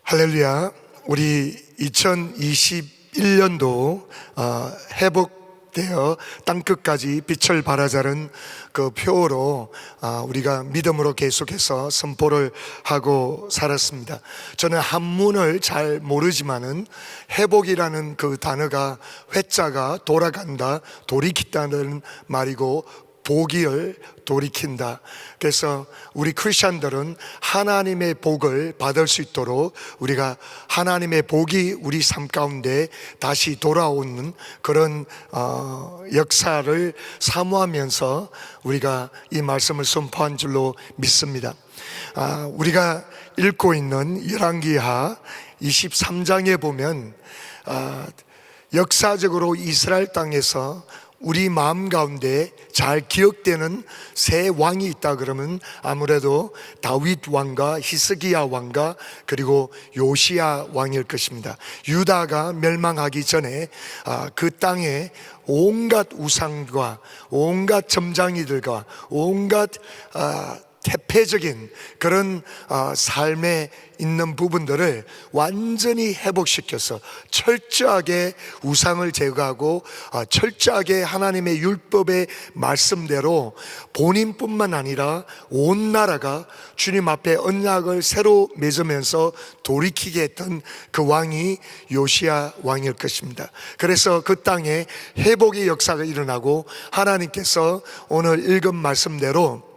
할렐루야. 우리 2021년도 회복되어 땅끝까지 빛을 발하자는 그 표어로 우리가 믿음으로 계속해서 선포를 하고 살았습니다. 저는 한문을 잘 모르지만은 회복이라는 그 단어가 회자가 돌아간다, 돌이킨다는 말이고 복을 돌이킨다. 그래서 우리 크리스천들은 하나님의 복을 받을 수 있도록 우리가 하나님의 복이 우리 삶 가운데 다시 돌아오는 그런 역사를 사모하면서 우리가 이 말씀을 선포한 줄로 믿습니다. 우리가 읽고 있는 열왕기하 23장에 보면 역사적으로 이스라엘 땅에서 우리 마음 가운데 잘 기억되는 세 왕이 있다 그러면 아무래도 다윗 왕과 히스기야 왕과 그리고 요시야 왕일 것입니다. 유다가 멸망하기 전에 그 땅에 온갖 우상과 온갖 점장이들과 온갖 대표적인 그런 삶에 있는 부분들을 완전히 회복시켜서 철저하게 우상을 제거하고 철저하게 하나님의 율법의 말씀대로 본인뿐만 아니라 온 나라가 주님 앞에 언약을 새로 맺으면서 돌이키게 했던 그 왕이 요시야 왕일 것입니다. 그래서 그 땅에 회복의 역사가 일어나고 하나님께서 오늘 읽은 말씀대로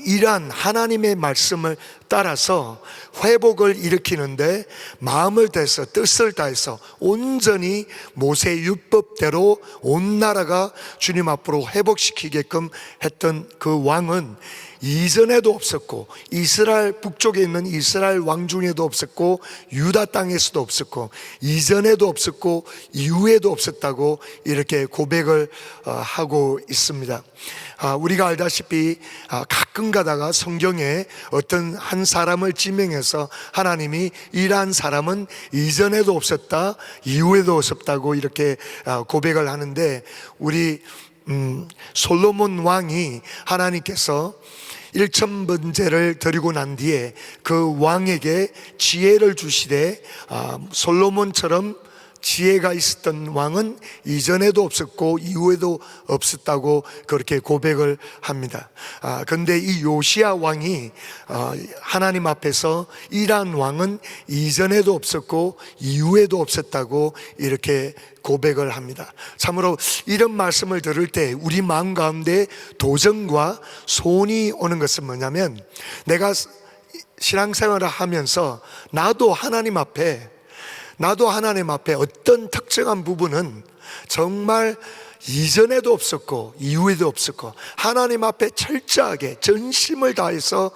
이러한 하나님의 말씀을 따라서 회복을 일으키는데 마음을 다해서 뜻을 다해서 온전히 모세 율법대로 온 나라가 주님 앞으로 회복시키게끔 했던 그 왕은 이전에도 없었고 이스라엘 북쪽에 있는 이스라엘 왕 중에도 없었고 유다 땅에서도 없었고 이전에도 없었고 이후에도 없었다고 이렇게 고백을 하고 있습니다. 우리가 알다시피 가끔 가다가 성경에 어떤 한 사람을 지명해서 하나님이 이러한 사람은 이전에도 없었다 이후에도 없었다고 이렇게 고백을 하는데 우리 솔로몬 왕이 하나님께서 1,000번제를 드리고 난 뒤에 그 왕에게 지혜를 주시되 솔로몬처럼 지혜가 있었던 왕은 이전에도 없었고 이후에도 없었다고 그렇게 고백을 합니다. 그런데 이 요시야 왕이 하나님 앞에서 이러한 왕은 이전에도 없었고 이후에도 없었다고 이렇게 고백을 합니다. 참으로 이런 말씀을 들을 때 우리 마음 가운데 도전과 소원이 오는 것은 뭐냐면 내가 신앙생활을 하면서 나도 하나님 앞에 어떤 특정한 부분은 정말 이전에도 없었고 이후에도 없었고 하나님 앞에 철저하게 전심을 다해서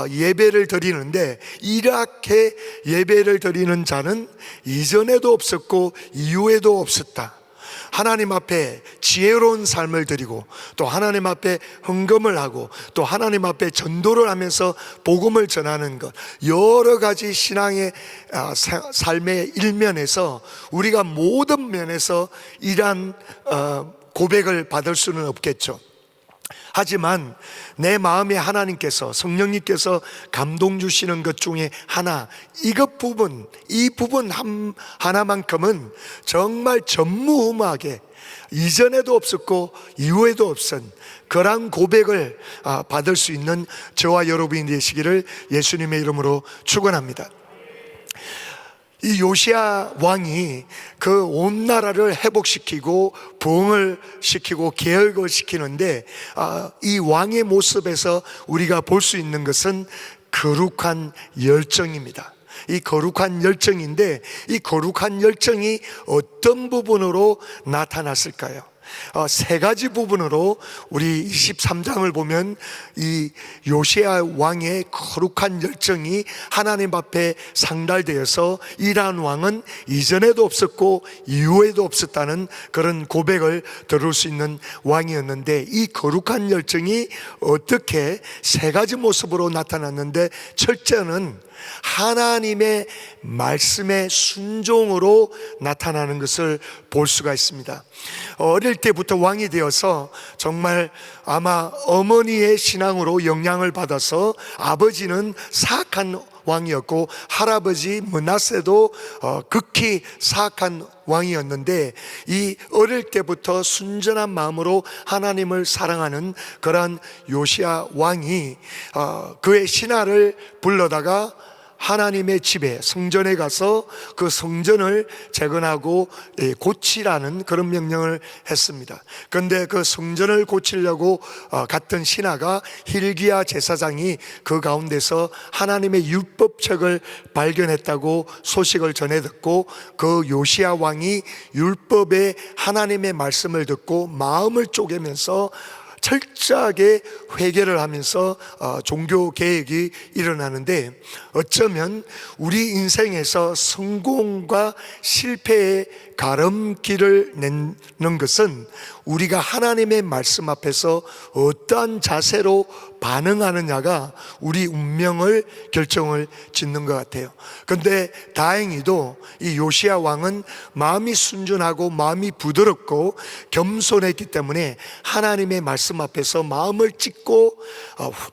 예배를 드리는데 이렇게 예배를 드리는 자는 이전에도 없었고 이후에도 없었다. 하나님 앞에 지혜로운 삶을 드리고 또 하나님 앞에 헌금을 하고 또 하나님 앞에 전도를 하면서 복음을 전하는 것, 여러 가지 신앙의 삶의 일면에서 우리가 모든 면에서 이러한 고백을 받을 수는 없겠죠. 하지만 내 마음에 하나님께서 성령님께서 감동 주시는 것 중에 하나, 이 부분 하나만큼은 정말 전무후무하게 이전에도 없었고 이후에도 없은 그런 고백을 받을 수 있는 저와 여러분이 되시기를 예수님의 이름으로 축원합니다. 이 요시야 왕이 그 온 나라를 회복시키고 부흥을 시키고 개혁을 시키는데 이 왕의 모습에서 우리가 볼 수 있는 것은 거룩한 열정입니다. 이 거룩한 열정인데 이 거룩한 열정이 어떤 부분으로 나타났을까요? 세 가지 부분으로 우리 23장을 보면 이 요시야 왕의 거룩한 열정이 하나님 앞에 상달되어서 이러한 왕은 이전에도 없었고 이후에도 없었다는 그런 고백을 들을 수 있는 왕이었는데 이 거룩한 열정이 어떻게 세 가지 모습으로 나타났는데 첫째는 하나님의 말씀의 순종으로 나타나는 것을 볼 수가 있습니다. 어릴 때부터 왕이 되어서 정말 아마 어머니의 신앙으로 영향을 받아서 아버지는 사악한 왕이었고 할아버지 므낫세도 극히 사악한 왕이었는데, 이 어릴 때부터 순전한 마음으로 하나님을 사랑하는 그런 요시야 왕이 그의 신하를 불러다가 하나님의 집에, 성전에 가서 그 성전을 재건하고 고치라는 그런 명령을 했습니다. 그런데 그 성전을 고치려고 갔던 신하가 hil기야 제사장이 그 가운데서 하나님의 율법책을 발견했다고 소식을 전해 듣고, 그 요시야 왕이 율법의 하나님의 말씀을 듣고 마음을 쪼개면서 철저하게 회개를 하면서 종교 개혁이 일어나는데, 어쩌면 우리 인생에서 성공과 실패의 가름길을 내는 것은 우리가 하나님의 말씀 앞에서 어떠한 자세로 반응하느냐가 우리 운명을 결정을 짓는 것 같아요. 그런데 다행히도 이 요시야 왕은 마음이 순전하고 마음이 부드럽고 겸손했기 때문에 하나님의 말씀 앞에서 마음을 찢고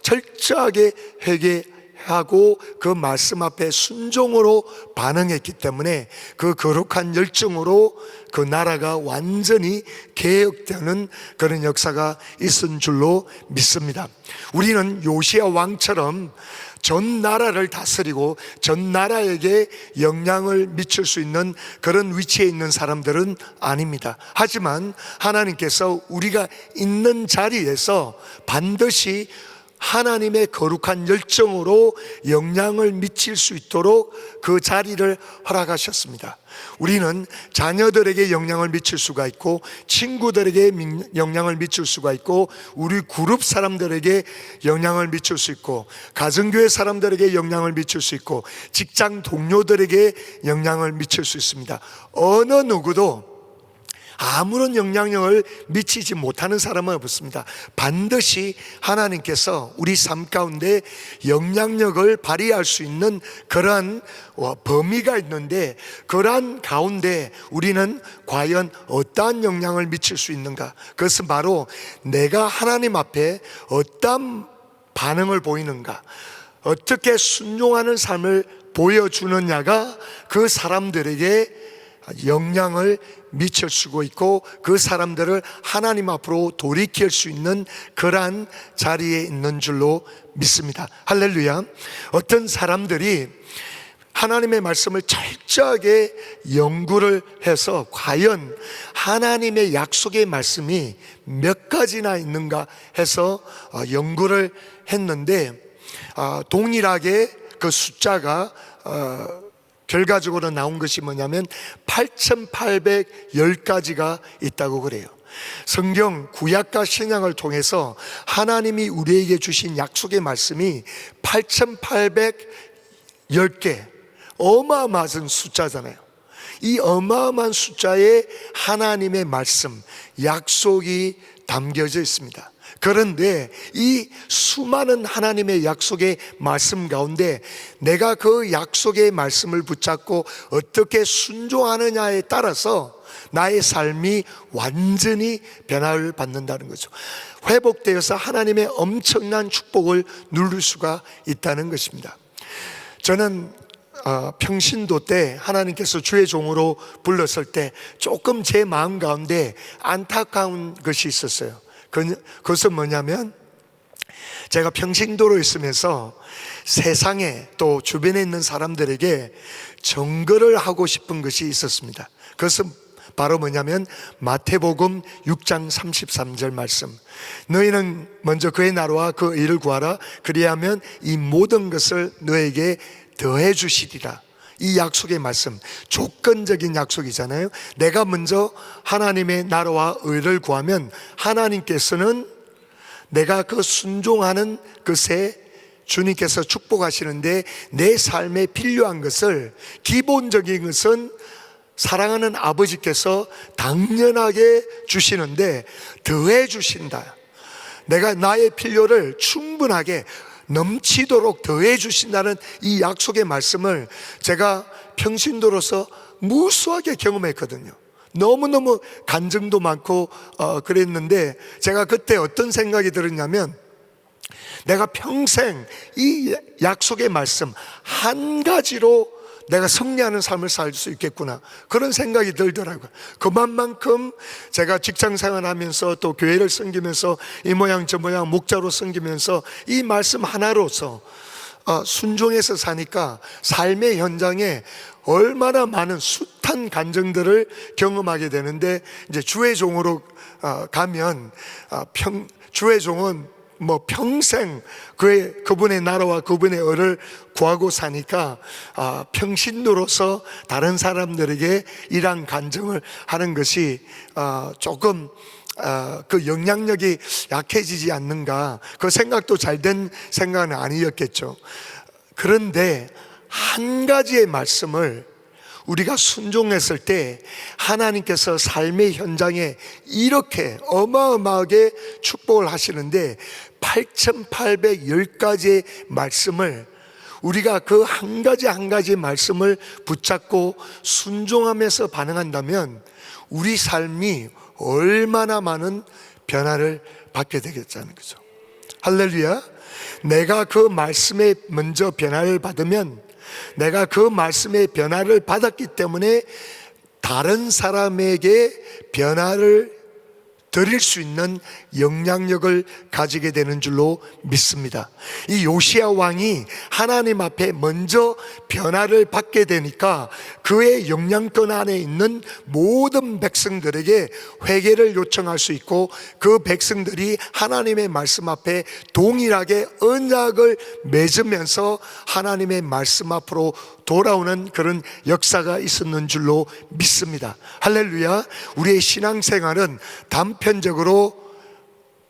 철저하게 회개하고 그 말씀 앞에 순종으로 반응했기 때문에 그 거룩한 열정으로 그 나라가 완전히 개혁되는 그런 역사가 있은 줄로 믿습니다. 우리는 요시야 왕처럼 전 나라를 다스리고 전 나라에게 영향을 미칠 수 있는 그런 위치에 있는 사람들은 아닙니다. 하지만 하나님께서 우리가 있는 자리에서 반드시 하나님의 거룩한 열정으로 영향을 미칠 수 있도록 그 자리를 허락하셨습니다. 우리는 자녀들에게 영향을 미칠 수가 있고, 친구들에게 영향을 미칠 수가 있고, 우리 그룹 사람들에게 영향을 미칠 수 있고, 가정교회 사람들에게 영향을 미칠 수 있고, 직장 동료들에게 영향을 미칠 수 있습니다. 어느 누구도 아무런 영향력을 미치지 못하는 사람은 없습니다. 반드시 하나님께서 우리 삶 가운데 영향력을 발휘할 수 있는 그러한 범위가 있는데, 그러한 가운데 우리는 과연 어떠한 영향을 미칠 수 있는가? 그것은 바로 내가 하나님 앞에 어떠한 반응을 보이는가, 어떻게 순종하는 삶을 보여주느냐가 그 사람들에게 영향을 미칠 수가 있고, 그 사람들을 하나님 앞으로 돌이킬 수 있는 그러한 자리에 있는 줄로 믿습니다. 할렐루야. 어떤 사람들이 하나님의 말씀을 철저하게 연구를 해서 과연 하나님의 약속의 말씀이 몇 가지나 있는가 해서 연구를 했는데, 동일하게 그 숫자가 결과적으로 나온 것이 뭐냐면 8,810가지가 있다고 그래요. 성경 구약과 신약을 통해서 하나님이 우리에게 주신 약속의 말씀이 8,810개, 어마어마한 숫자잖아요. 이 어마어마한 숫자에 하나님의 말씀, 약속이 담겨져 있습니다. 그런데 이 수많은 하나님의 약속의 말씀 가운데 내가 그 약속의 말씀을 붙잡고 어떻게 순종하느냐에 따라서 나의 삶이 완전히 변화를 받는다는 거죠. 회복되어서 하나님의 엄청난 축복을 누릴 수가 있다는 것입니다. 저는 평신도 때 하나님께서 주의 종으로 불렀을 때 조금 제 마음 가운데 안타까운 것이 있었어요. 그것은 뭐냐면, 제가 평신도로 있으면서 세상에 또 주변에 있는 사람들에게 증거를 하고 싶은 것이 있었습니다. 그것은 바로 뭐냐면 마태복음 6장 33절 말씀, 너희는 먼저 그의 나라와 그 의를 구하라, 그리하면 이 모든 것을 너에게 더해 주시리라. 이 약속의 말씀, 조건적인 약속이잖아요. 내가 먼저 하나님의 나라와 의를 구하면 하나님께서는 내가 그 순종하는 것에 주님께서 축복하시는데, 내 삶에 필요한 것을, 기본적인 것은 사랑하는 아버지께서 당연하게 주시는데 더해 주신다. 내가 나의 필요를 충분하게 넘치도록 더해 주신다는 이 약속의 말씀을 제가 평신도로서 무수하게 경험했거든요. 너무너무 간증도 많고 그랬는데, 제가 그때 어떤 생각이 들었냐면, 내가 평생 이 약속의 말씀 한 가지로 내가 승리하는 삶을 살 수 있겠구나, 그런 생각이 들더라고요. 그만큼 제가 직장생활 하면서 또 교회를 섬기면서 이 모양 저 모양 목자로 섬기면서 이 말씀 하나로서 순종해서 사니까 삶의 현장에 얼마나 많은 숱한 간증들을 경험하게 되는데, 이제 주의 종으로 가면 주의 종은 평생 그분의 나라와 그분의 의를 구하고 사니까 평신도로서 다른 사람들에게 이러한 간증을 하는 것이 조금 그 영향력이 약해지지 않는가, 그 생각도 잘된 생각은 아니었겠죠. 그런데 한 가지의 말씀을 우리가 순종했을 때 하나님께서 삶의 현장에 이렇게 어마어마하게 축복을 하시는데, 8,810가지의 말씀을 우리가 그 한 가지 한 가지 말씀을 붙잡고 순종하면서 반응한다면 우리 삶이 얼마나 많은 변화를 받게 되겠다는 거죠. 할렐루야. 내가 그 말씀에 먼저 변화를 받으면, 내가 그 말씀의 변화를 받았기 때문에 다른 사람에게 변화를 드릴 수 있는 영향력을 가지게 되는 줄로 믿습니다. 이 요시야 왕이 하나님 앞에 먼저 변화를 받게 되니까 그의 영향권 안에 있는 모든 백성들에게 회개를 요청할 수 있고, 그 백성들이 하나님의 말씀 앞에 동일하게 언약을 맺으면서 하나님의 말씀 앞으로 돌아오는 그런 역사가 있었는 줄로 믿습니다. 할렐루야. 우리의 신앙생활은 단편적으로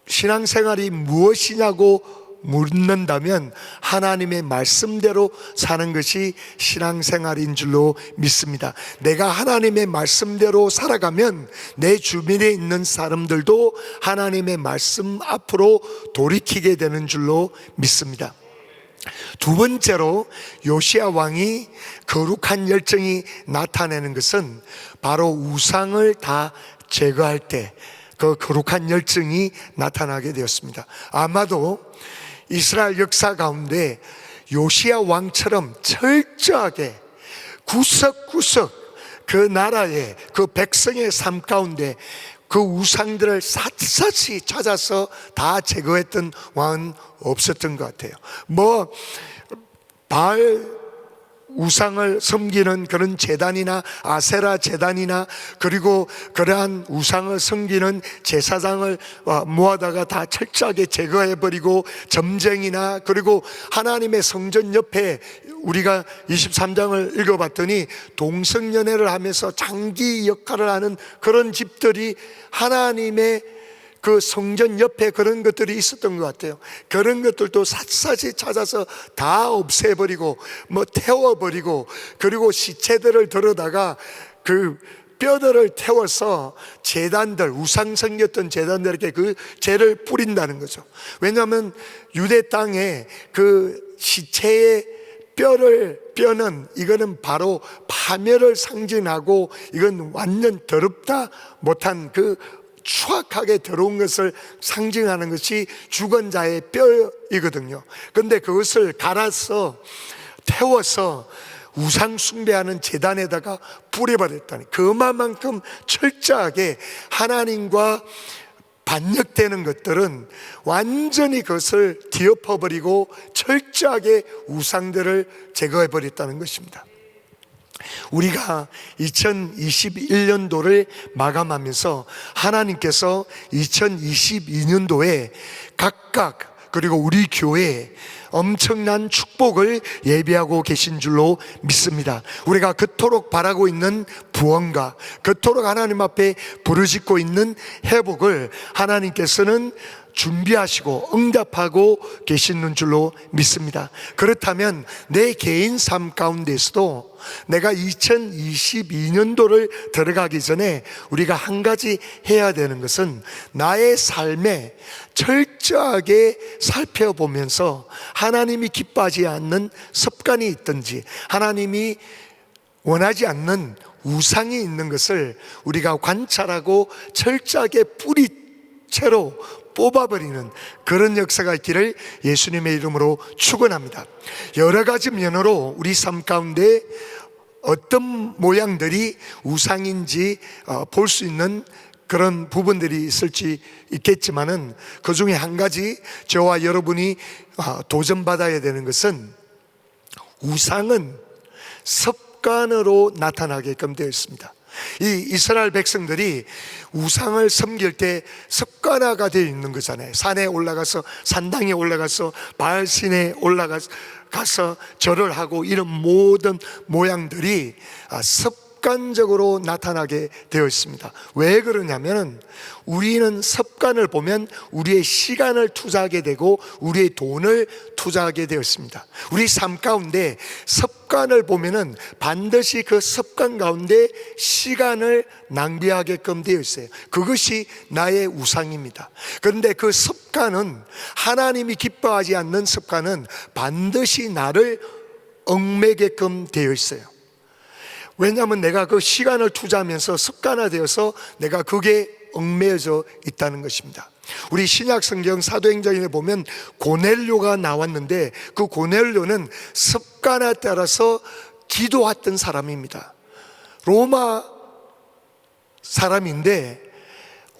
신앙생활이 무엇이냐고 묻는다면 하나님의 말씀대로 사는 것이 신앙생활인 줄로 믿습니다. 내가 하나님의 말씀대로 살아가면 내 주변에 있는 사람들도 하나님의 말씀 앞으로 돌이키게 되는 줄로 믿습니다. 두 번째로 요시야 왕이 거룩한 열정이 나타내는 것은 바로 우상을 다 제거할 때 그 거룩한 열정이 나타나게 되었습니다. 아마도 이스라엘 역사 가운데 요시야 왕처럼 철저하게 구석구석 그 나라의 그 백성의 삶 가운데 그 우상들을 샅샅이 찾아서 다 제거했던 왕은 없었던 것 같아요. 바알 우상을 섬기는 그런 제단이나 아세라 제단이나, 그리고 그러한 우상을 섬기는 제사장을 모아다가 다 철저하게 제거해버리고, 점쟁이나, 그리고 하나님의 성전 옆에 우리가 23장을 읽어봤더니 동성연애를 하면서 장기 역할을 하는 그런 집들이 하나님의 그 성전 옆에 그런 것들이 있었던 것 같아요. 그런 것들도 샅샅이 찾아서 다 없애버리고 태워버리고, 그리고 시체들을 들어다가 그 뼈들을 태워서 제단들, 우상 섬겼던 제단들에게 그 죄를 뿌린다는 거죠. 왜냐하면 유대 땅에 그 시체의 뼈는 이거는 바로 파멸을 상징하고, 이건 완전 더럽다 못한 그 추악하게 더러운 것을 상징하는 것이 죽은 자의 뼈이거든요. 그런데 그것을 갈아서 태워서 우상 숭배하는 제단에다가 뿌려버렸다니, 그만큼 철저하게 하나님과 반역되는 것들은 완전히 그것을 뒤엎어버리고 철저하게 우상들을 제거해버렸다는 것입니다. 우리가 2021년도를 마감하면서 하나님께서 2022년도에 각각, 그리고 우리 교회에 엄청난 축복을 예비하고 계신 줄로 믿습니다. 우리가 그토록 바라고 있는 부흥과 그토록 하나님 앞에 부르짖고 있는 회복을 하나님께서는 준비하시고 응답하고 계시는 줄로 믿습니다. 그렇다면 내 개인 삶 가운데서도 내가 2022년도를 들어가기 전에 우리가 한 가지 해야 되는 것은 나의 삶에 철저하게 살펴보면서 하나님이 기뻐하지 않는 습관이 있든지 하나님이 원하지 않는 우상이 있는 것을 우리가 관찰하고 철저하게 뿌리채로 뽑아버리는 그런 역사가 있기를 예수님의 이름으로 축원합니다. 여러 가지 면으로 우리 삶 가운데 어떤 모양들이 우상인지 볼 수 있는 그런 부분들이 있겠지만은 그 중에 한 가지 저와 여러분이 도전받아야 되는 것은 우상은 습관으로 나타나게끔 되어 있습니다. 이 이스라엘 백성들이 우상을 섬길 때 습관화가 되어 있는 거잖아요. 산에 올라가서, 산당에 올라가서, 바알신에 올라가서 절을 하고, 이런 모든 모양들이 습관적으로 나타나게 되어 있습니다. 왜 그러냐면 우리는 습관을 보면 우리의 시간을 투자하게 되고 우리의 돈을 투자하게 되었습니다. 우리 삶 가운데 습관을 보면은 반드시 그 습관 가운데 시간을 낭비하게끔 되어 있어요. 그것이 나의 우상입니다. 그런데 그 습관은, 하나님이 기뻐하지 않는 습관은 반드시 나를 얽매게끔 되어 있어요. 왜냐하면 내가 그 시간을 투자하면서 습관화되어서 내가 그게 얽매여져 있다는 것입니다. 우리 신약 성경 사도행전에 보면 고넬료가 나왔는데 그 고넬료는 습관에 따라서 기도했던 사람입니다. 로마 사람인데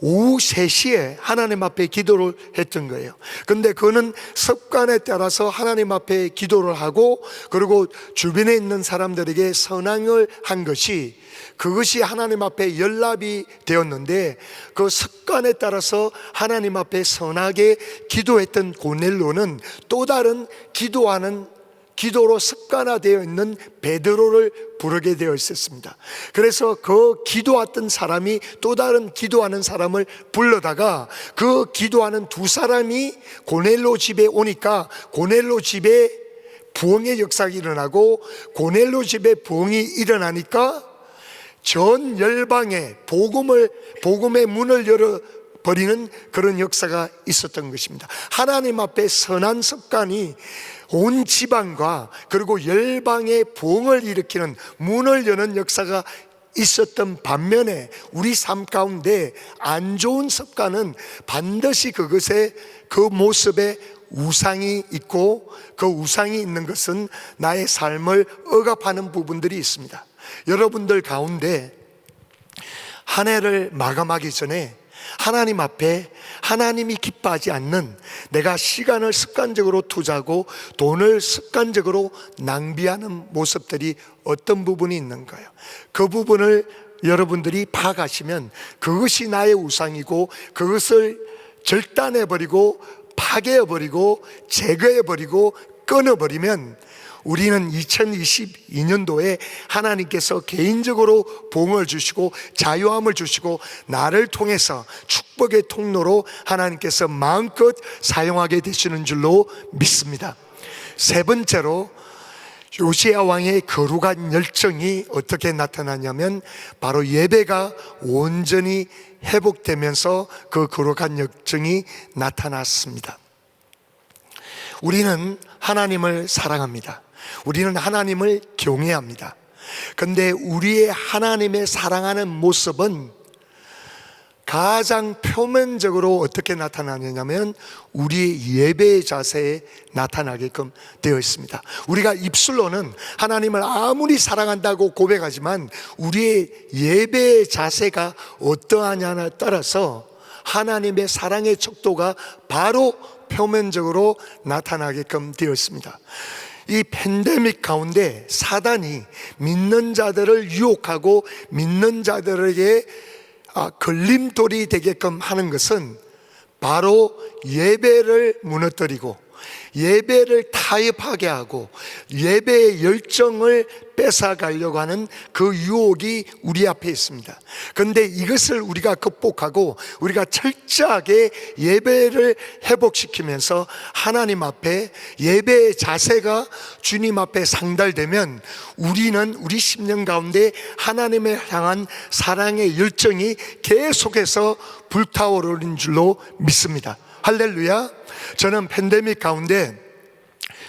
오후 3시에 하나님 앞에 기도를 했던 거예요. 근데 그는 습관에 따라서 하나님 앞에 기도를 하고, 그리고 주변에 있는 사람들에게 선항을 한 것이, 그것이 하나님 앞에 연락이 되었는데, 그 습관에 따라서 하나님 앞에 선하게 기도했던 고넬료는 또 다른 기도로 습관화되어 있는 베드로를 부르게 되어 있었습니다. 그래서 그 기도했던 사람이 또 다른 기도하는 사람을 불러다가 그 기도하는 두 사람이 고넬료 집에 오니까 고넬료 집에 부흥의 역사가 일어나고, 고넬료 집에 부흥이 일어나니까 전 열방에 복음의 문을 열어버리는 그런 역사가 있었던 것입니다. 하나님 앞에 선한 습관이 온 지방과 그리고 열방의 부흥을 일으키는 문을 여는 역사가 있었던 반면에 우리 삶 가운데 안 좋은 습관은 반드시 그 모습에 우상이 있고, 그 우상이 있는 것은 나의 삶을 억압하는 부분들이 있습니다. 여러분들 가운데 한 해를 마감하기 전에 하나님 앞에 하나님이 기뻐하지 않는, 내가 시간을 습관적으로 투자하고 돈을 습관적으로 낭비하는 모습들이 어떤 부분이 있는가요? 그 부분을 여러분들이 파악하시면 그것이 나의 우상이고, 그것을 절단해버리고 파괴해버리고 제거해버리고 끊어버리면 우리는 2022년도에 하나님께서 개인적으로 복을 주시고 자유함을 주시고 나를 통해서 축복의 통로로 하나님께서 마음껏 사용하게 되시는 줄로 믿습니다. 세 번째로 요시야 왕의 거룩한 열정이 어떻게 나타나냐면 바로 예배가 온전히 회복되면서 그 거룩한 열정이 나타났습니다. 우리는 하나님을 사랑합니다. 우리는 하나님을 경외합니다. 그런데 우리의 하나님의 사랑하는 모습은 가장 표면적으로 어떻게 나타나냐면 우리의 예배의 자세에 나타나게끔 되어 있습니다. 우리가 입술로는 하나님을 아무리 사랑한다고 고백하지만 우리의 예배의 자세가 어떠하냐에 따라서 하나님의 사랑의 척도가 바로 표면적으로 나타나게끔 되었습니다. 이 팬데믹 가운데 사단이 믿는 자들을 유혹하고 믿는 자들에게 걸림돌이 되게끔 하는 것은 바로 예배를 무너뜨리고 예배를 타협하게 하고 예배의 열정을 뺏어가려고 하는 그 유혹이 우리 앞에 있습니다. 그런데 이것을 우리가 극복하고 우리가 철저하게 예배를 회복시키면서 하나님 앞에 예배의 자세가 주님 앞에 상달되면 우리는 우리 심령 가운데 하나님을 향한 사랑의 열정이 계속해서 불타오르는 줄로 믿습니다. 할렐루야. 저는 팬데믹 가운데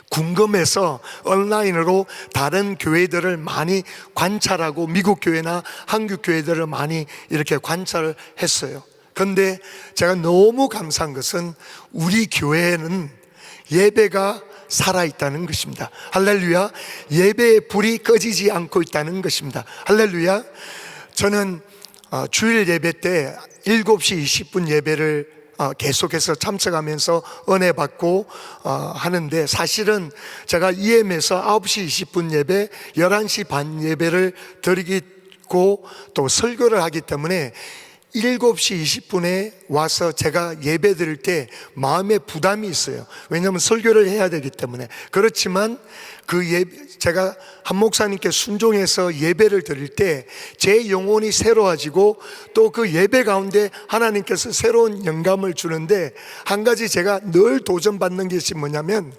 궁금해서 온라인으로 다른 교회들을 많이 관찰하고 미국 교회나 한국 교회들을 많이 이렇게 관찰을 했어요. 그런데 제가 너무 감사한 것은 우리 교회에는 예배가 살아있다는 것입니다. 할렐루야. 예배의 불이 꺼지지 않고 있다는 것입니다. 할렐루야. 저는 주일 예배 때 7시 20분 예배를 계속해서 참석하면서 은혜 받고 하는데, 사실은 제가 EM에서 9시 20분 예배, 11시 반 예배를 드리고 또 설교를 하기 때문에 7시 20분에 와서 제가 예배 드릴 때 마음에 부담이 있어요. 왜냐하면 설교를 해야 되기 때문에. 그렇지만 제가 한 목사님께 순종해서 예배를 드릴 때 제 영혼이 새로워지고 또 그 예배 가운데 하나님께서 새로운 영감을 주는데, 한 가지 제가 늘 도전받는 것이 뭐냐면,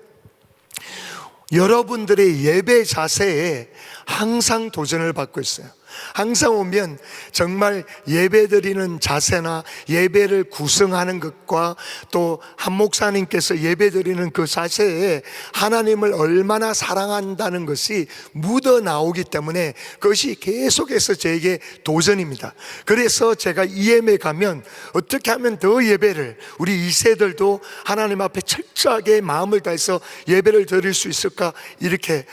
여러분들의 예배 자세에 항상 도전을 받고 있어요. 항상 오면 정말 예배 드리는 자세나 예배를 구성하는 것과 또 한 목사님께서 예배 드리는 그 자세에 하나님을 얼마나 사랑한다는 것이 묻어 나오기 때문에 그것이 계속해서 저에게 도전입니다. 그래서 제가 EM에 가면 어떻게 하면 더 예배를, 우리 2세들도 하나님 앞에 철저하게 마음을 다해서 예배를 드릴 수 있을까, 이렇게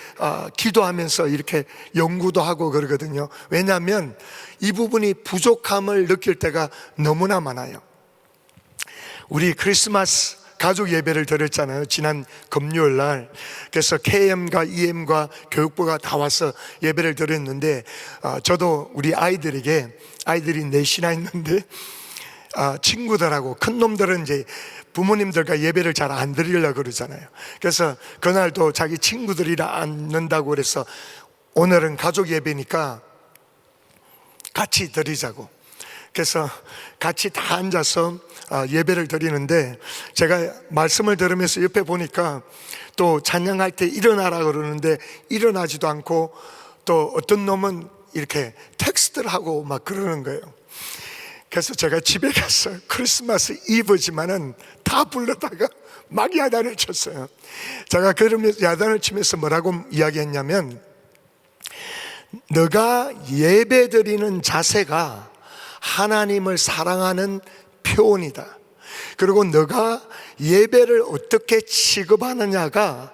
기도하면서 이렇게 연구도 하고 그러거든요. 왜냐하면 이 부분이 부족함을 느낄 때가 너무나 많아요. 우리 크리스마스 가족 예배를 드렸잖아요, 지난 금요일 날. 그래서 KM과 EM과 교육부가 다 와서 예배를 드렸는데, 저도 우리 아이들이 넷이나 있는데 친구들하고, 큰 놈들은 이제 부모님들과 예배를 잘 안 드리려고 그러잖아요. 그래서 그날도 자기 친구들이라 앉는다고 그래서 오늘은 가족 예배니까 같이 드리자고. 그래서 같이 다 앉아서 예배를 드리는데, 제가 말씀을 들으면서 옆에 보니까 또 찬양할 때 일어나라 그러는데 일어나지도 않고, 또 어떤 놈은 이렇게 텍스트를 하고 막 그러는 거예요. 그래서 제가 집에 가서 크리스마스 이브지만은 다 불러다가 막 야단을 쳤어요. 제가 그러면서 야단을 치면서 뭐라고 이야기했냐면, 너가 예배 드리는 자세가 하나님을 사랑하는 표현이다. 그리고 너가 예배를 어떻게 취급하느냐가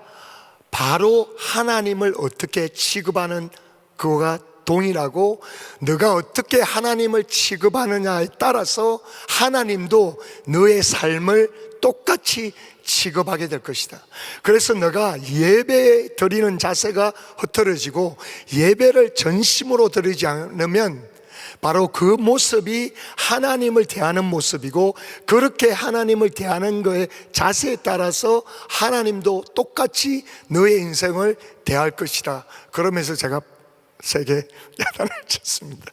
바로 하나님을 어떻게 취급하는 그거가 동일하고, 너가 어떻게 하나님을 취급하느냐에 따라서 하나님도 너의 삶을 똑같이 취급하게 될 것이다. 그래서 너가 예배 드리는 자세가 흐트러지고 예배를 전심으로 드리지 않으면 바로 그 모습이 하나님을 대하는 모습이고, 그렇게 하나님을 대하는 거의 자세에 따라서 하나님도 똑같이 너의 인생을 대할 것이다. 그러면서 제가 세게 야단을 쳤습니다.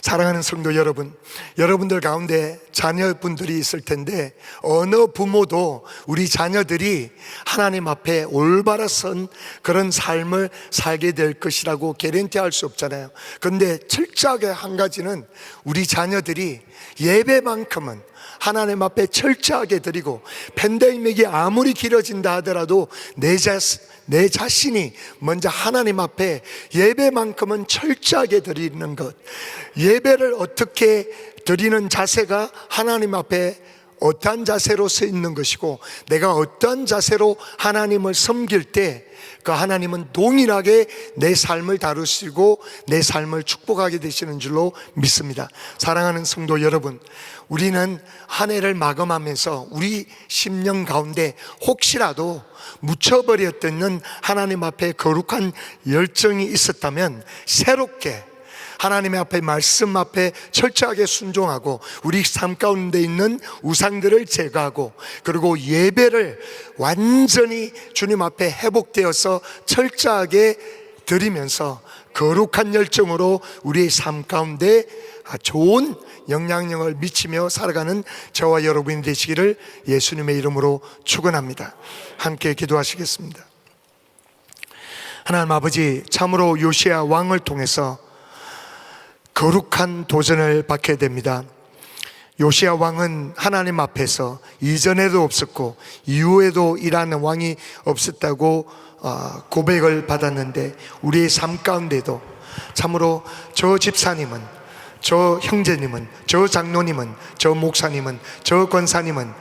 사랑하는 성도 여러분, 여러분들 가운데 자녀분들이 있을 텐데, 어느 부모도 우리 자녀들이 하나님 앞에 올바라 선 그런 삶을 살게 될 것이라고 개런티할 수 없잖아요. 그런데 철저하게 한 가지는, 우리 자녀들이 예배만큼은 하나님 앞에 철저하게 드리고, 팬데믹이 아무리 길어진다 하더라도 내 자신이 먼저 하나님 앞에 예배만큼은 철저하게 드리는 것, 예배를 어떻게 드리는 자세가 하나님 앞에 어떠한 자세로 서 있는 것이고, 내가 어떠한 자세로 하나님을 섬길 때 그 하나님은 동일하게 내 삶을 다루시고 내 삶을 축복하게 되시는 줄로 믿습니다. 사랑하는 성도 여러분, 우리는 한 해를 마감하면서 우리 심령 가운데 혹시라도 묻혀버렸던 하나님 앞에 거룩한 열정이 있었다면, 새롭게 하나님의 앞에, 말씀 앞에 철저하게 순종하고 우리 삶 가운데 있는 우상들을 제거하고, 그리고 예배를 완전히 주님 앞에 회복되어서 철저하게 드리면서 거룩한 열정으로 우리의 삶 가운데 좋은 영향력을 미치며 살아가는 저와 여러분이 되시기를 예수님의 이름으로 축원합니다. 함께 기도하시겠습니다. 하나님 아버지, 참으로 요시야 왕을 통해서 거룩한 도전을 받게 됩니다. 요시야 왕은 하나님 앞에서 이전에도 없었고 이후에도 일하는 왕이 없었다고 고백을 받았는데, 우리의 삶 가운데도 참으로 저 집사님은 저 형제님은, 저 장로님은, 저 목사님은, 저 권사님은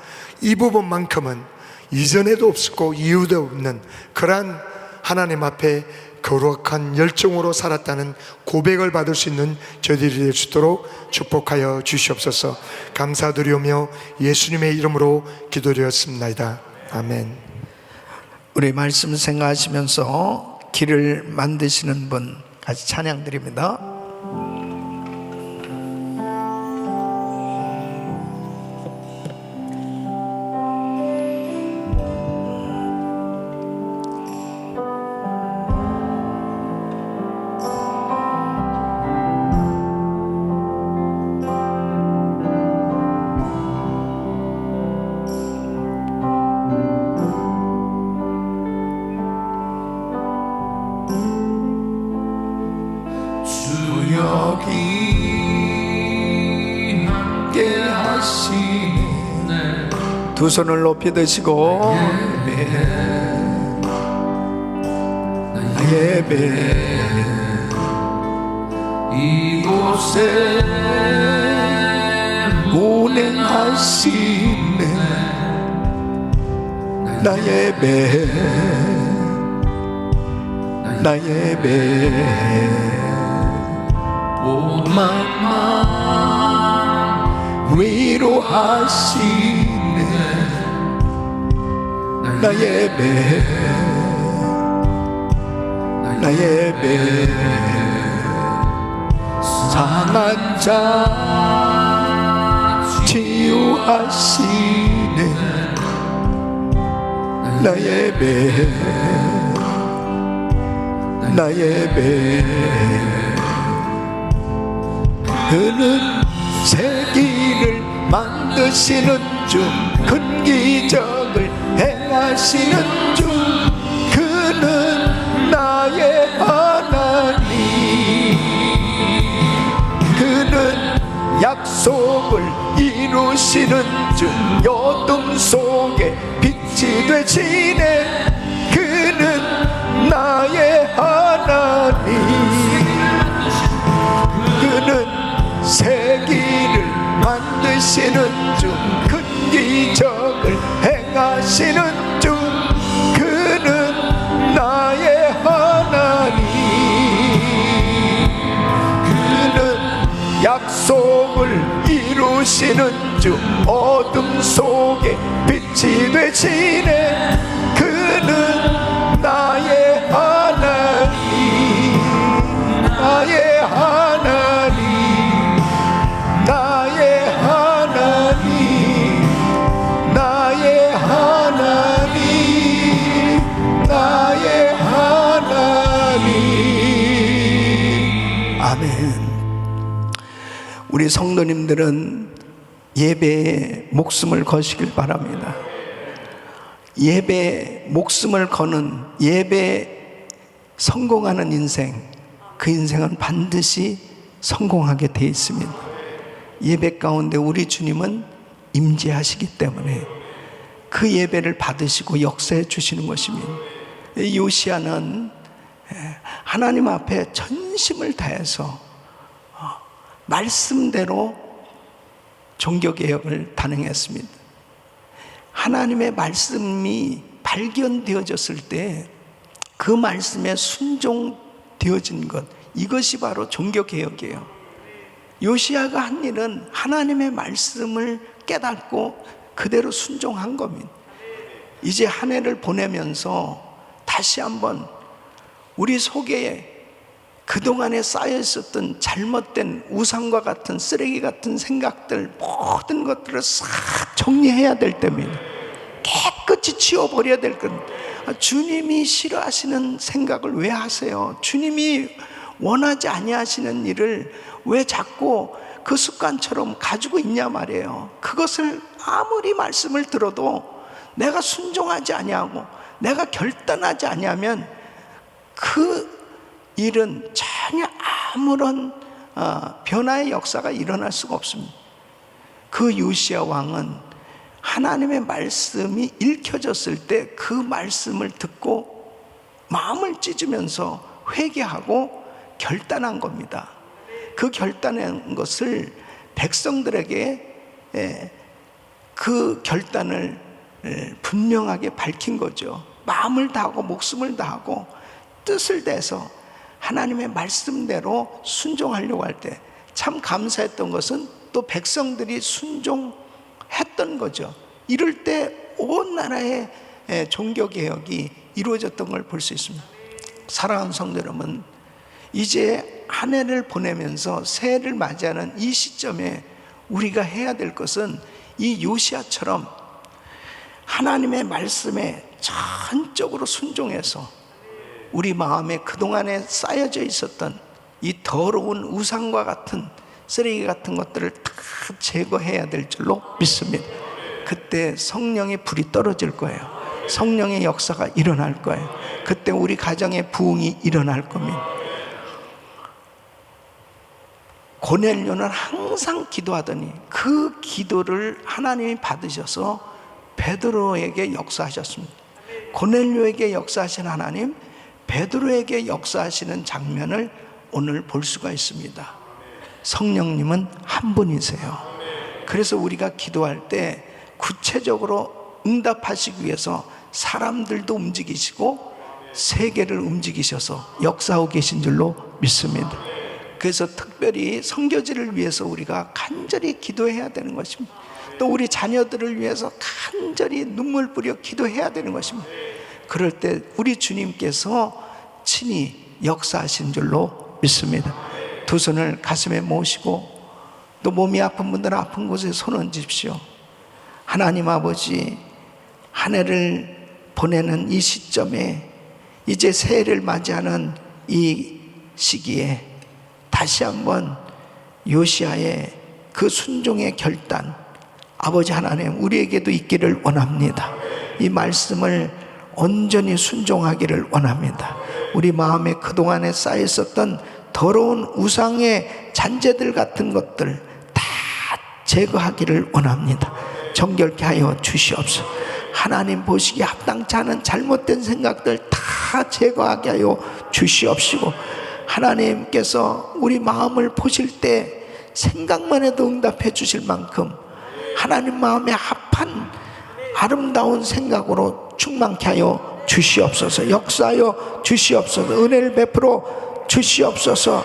이 부분만큼은 이전에도 없었고 이유도 없는 그러한 하나님 앞에 거룩한 열정으로 살았다는 고백을 받을 수 있는 저희들이 될 수 있도록 축복하여 주시옵소서. 감사드리오며 예수님의 이름으로 기도드렸습니다. 아멘. 우리 말씀 생각하시면서 길을 만드시는 분 같이 찬양 드립니다. 두 손을 높이 드시고 예배 이곳에 운행하시네 나 예배 나 예배 온 맘만 위로하시네 나 예배 나 예배 상한 자 치유하시네 나 예배 나 예배 그는 세기를 만드시는 중 큰 기적을 행하시는 중 그는 나의 하나님 그는 약속을 이루시는 중 어둠 속에 빛이 되시네 그는 나의 하나님 그는 세기를 만드시는 중 큰 기적을 행하시는 중 그는 나의 하나님 그는 약속을 이루시는 중 어둠 속에 빛이 되시네 그는 나의 하나님 나의 하나님 나의 하나님 나의 하나님 나의 하나님 아멘. 우리 성도님들은 예배에 목숨을 거시길 바랍니다. 예배에 목숨을 거는 예배에 성공하는 인생 그 인생은 반드시 성공하게 돼 있습니다. 예배 가운데 우리 주님은 임재하시기 때문에 그 예배를 받으시고 역사해 주시는 것입니다. 요시야는 하나님 앞에 전심을 다해서 말씀대로 종교개혁을 단행했습니다. 하나님의 말씀이 발견되어졌을 때 그 말씀에 순종되어진 것 이것이 바로 종교개혁이에요. 요시야가 한 일은 하나님의 말씀을 깨닫고 그대로 순종한 겁니다. 이제 한 해를 보내면서 다시 한번 우리 속에 그동안에 쌓여 있었던 잘못된 우상과 같은 쓰레기 같은 생각들 모든 것들을 싹 정리해야 될 때입니다. 깨끗이 치워버려야 될 것. 주님이 싫어하시는 생각을 왜 하세요? 주님이 원하지 아니하시는 일을 왜 자꾸 그 습관처럼 가지고 있냐 말이에요. 그것을 아무리 말씀을 들어도 내가 순종하지 아니하고 내가 결단하지 아니하면 그 일은 전혀 아무런 변화의 역사가 일어날 수가 없습니다. 그 요시야 왕은 하나님의 말씀이 읽혀졌을 때 그 말씀을 듣고 마음을 찢으면서 회개하고 결단한 겁니다. 그 결단한 것을 백성들에게 그 결단을 분명하게 밝힌 거죠. 마음을 다하고 목숨을 다하고 뜻을 다해서 하나님의 말씀대로 순종하려고 할 때 참 감사했던 것은 또 백성들이 순종했던 거죠. 이럴 때 온 나라의 종교개혁이 이루어졌던 걸 볼 수 있습니다. 사랑하는 성도 여러분, 이제 한 해를 보내면서 새해를 맞이하는 이 시점에 우리가 해야 될 것은 이 요시야처럼 하나님의 말씀에 전적으로 순종해서 우리 마음에 그동안에 쌓여져 있었던 이 더러운 우상과 같은 쓰레기 같은 것들을 다 제거해야 될 줄로 믿습니다. 그때 성령의 불이 떨어질 거예요. 성령의 역사가 일어날 거예요. 그때 우리 가정의 부흥이 일어날 겁니다. 고넬료는 항상 기도하더니 그 기도를 하나님이 받으셔서 베드로에게 역사하셨습니다. 고넬료에게 역사하신 하나님, 베드로에게 역사하시는 장면을 오늘 볼 수가 있습니다. 성령님은 한 분이세요. 그래서 우리가 기도할 때 구체적으로 응답하시기 위해서 사람들도 움직이시고 세계를 움직이셔서 역사하고 계신 줄로 믿습니다. 그래서 특별히 선교지를 위해서 우리가 간절히 기도해야 되는 것입니다. 또 우리 자녀들을 위해서 간절히 눈물 뿌려 기도해야 되는 것입니다. 그럴 때 우리 주님께서 친히 역사하신 줄로 믿습니다. 두 손을 가슴에 모으시고 또 몸이 아픈 분들은 아픈 곳에 손 얹으십시오. 하나님 아버지, 한 해를 보내는 이 시점에 이제 새해를 맞이하는 이 시기에 다시 한번 요시야의 그 순종의 결단, 아버지 하나님 우리에게도 있기를 원합니다. 이 말씀을 온전히 순종하기를 원합니다. 우리 마음에 그동안에 쌓여 있었던 더러운 우상의 잔재들 같은 것들 다 제거하기를 원합니다. 정결케 하여 주시옵소서. 하나님 보시기에 합당치 않은 잘못된 생각들 다 제거하게 하여 주시옵시고, 하나님께서 우리 마음을 보실 때 생각만 해도 응답해 주실 만큼 하나님 마음에 합한 아름다운 생각으로 충만케 하여 주시옵소서. 역사하여 주시옵소서. 은혜를 베풀어 주시옵소서.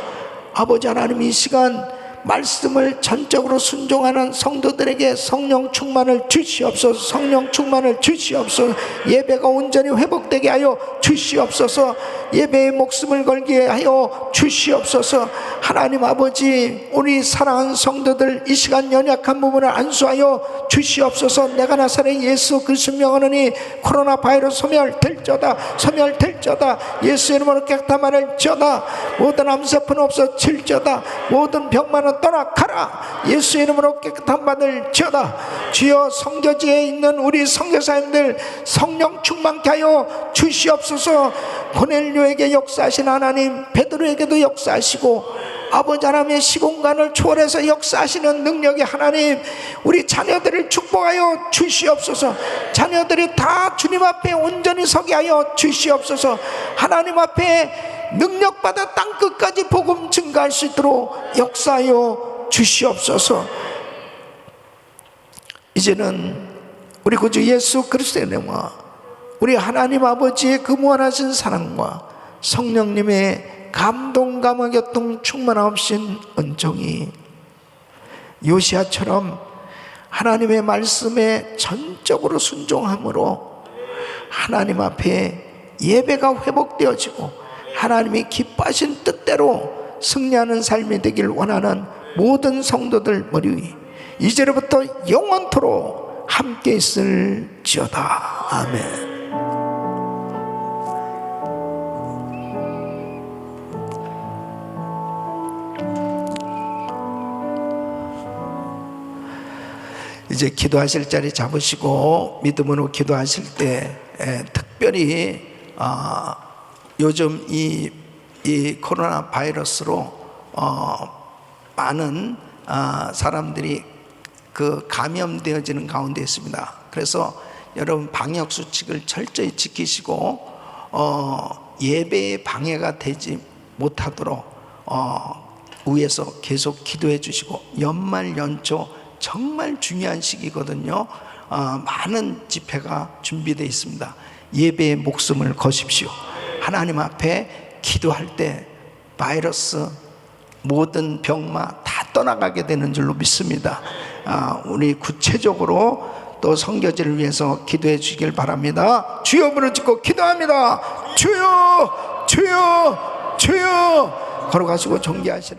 아버지 하나님, 이 시간 말씀을 전적으로 순종하는 성도들에게 성령 충만을 주시옵소서. 성령 충만을 주시옵소서. 예배가 온전히 회복되게 하여 주시옵소서. 예배에 목숨을 걸게 하여 주시옵소서. 하나님 아버지, 우리 사랑하는 성도들 이 시간 연약한 부분을 안수하여 주시옵소서. 내가 나사렛 예수 그리스도 명하노니 코로나 바이러스 소멸될저다, 소멸될저다. 예수 이름으로 깨끗함을 져다. 모든 암세포는 없어질저다. 모든 병만은 떠나가라. 예수 이름으로 깨끗함 받을 지어다. 주여, 선교지에 있는 우리 선교사님들 성령 충만케 하여 주시옵소서. 고넬료에게 역사하신 하나님, 베드로에게도 역사하시고 아버지 하나님의 시공간을 초월해서 역사하시는 능력의 하나님, 우리 자녀들을 축복하여 주시옵소서. 자녀들이 다 주님 앞에 온전히 서게 하여 주시옵소서. 하나님 앞에 능력받아 땅끝까지 복음 증가할 수 있도록 역사하여 주시옵소서. 이제는 우리 구주 예수 그리스도의 은혜와 우리 하나님 아버지의 그 무한하신 사랑과 성령님의 감동 감화 교통 충만하신 은총이 요시야처럼 하나님의 말씀에 전적으로 순종함으로 하나님 앞에 예배가 회복되어지고 하나님이 기뻐하신 뜻대로 승리하는 삶이 되길 원하는 모든 성도들 머리 위 이제로부터 영원토록 함께 있을지어다. 아멘. 이제 기도하실 자리 잡으시고 믿음으로 기도하실 때 특별히 요즘 이 코로나 바이러스로 많은 사람들이 그 감염되어지는 가운데 있습니다. 그래서 여러분 방역 수칙을 철저히 지키시고 예배에 방해가 되지 못하도록 위해서 계속 기도해 주시고, 연말 연초 정말 중요한 시기거든요. 많은 집회가 준비되어 있습니다. 예배에 목숨을 거십시오. 하나님 앞에 기도할 때 바이러스, 모든 병마 다 떠나가게 되는 줄로 믿습니다. 우리 구체적으로 또 선교지를 위해서 기도해 주시길 바랍니다. 주여 부르짖고 기도합니다. 주여, 주여, 주여. 걸어가시고 존귀하시라.